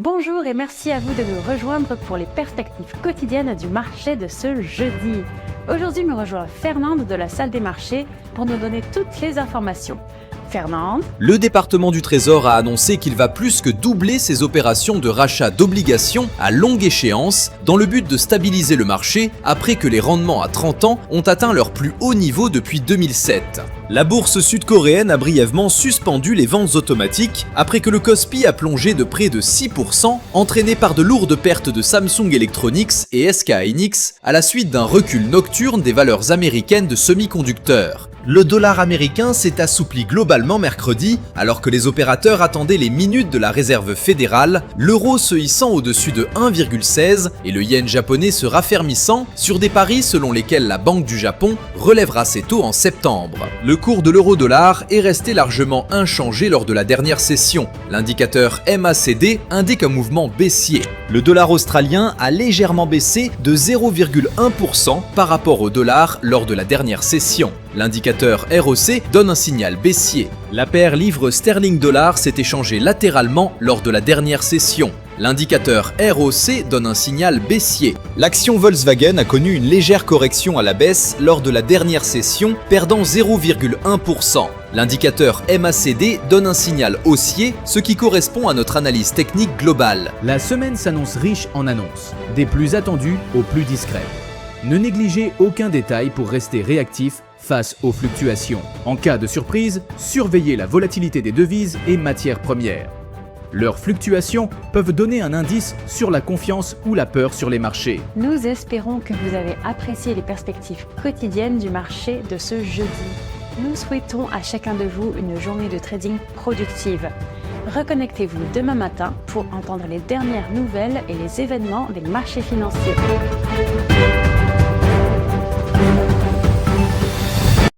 Bonjour et merci à vous de nous rejoindre pour les perspectives quotidiennes du marché de ce jeudi. Aujourd'hui, me rejoint Fernande de la salle des marchés pour nous donner toutes les informations. Fernande. Le département du Trésor a annoncé qu'il va plus que doubler ses opérations de rachat d'obligations à longue échéance dans le but de stabiliser le marché après que les rendements à 30 ans ont atteint leur plus haut niveau depuis 2007. La bourse sud-coréenne a brièvement suspendu les ventes automatiques après que le Kospi a plongé de près de 6%, entraîné par de lourdes pertes de Samsung Electronics et SK Hynix à la suite d'un recul nocturne des valeurs américaines de semi-conducteurs. Le dollar américain s'est assoupli globalement mercredi, alors que les opérateurs attendaient les minutes de la réserve fédérale, l'euro se hissant au-dessus de 1,16 et le yen japonais se raffermissant sur des paris selon lesquels la Banque du Japon relèvera ses taux en septembre. Le cours de l'euro-dollar est resté largement inchangé lors de la dernière session. L'indicateur MACD indique un mouvement baissier. Le dollar australien a légèrement baissé de 0,1% par rapport au dollar lors de la dernière session. L'indicateur ROC donne un signal baissier. La paire livre sterling-dollar s'est échangée latéralement lors de la dernière session. L'indicateur ROC donne un signal baissier. L'action Volkswagen a connu une légère correction à la baisse lors de la dernière session, perdant 0,1%. L'indicateur MACD donne un signal haussier, ce qui correspond à notre analyse technique globale. La semaine s'annonce riche en annonces, des plus attendues aux plus discrètes. Ne négligez aucun détail pour rester réactif face aux fluctuations. En cas de surprise, surveillez la volatilité des devises et matières premières. Leurs fluctuations peuvent donner un indice sur la confiance ou la peur sur les marchés. Nous espérons que vous avez apprécié les perspectives quotidiennes du marché de ce jeudi. Nous souhaitons à chacun de vous une journée de trading productive. Reconnectez-vous demain matin pour entendre les dernières nouvelles et les événements des marchés financiers.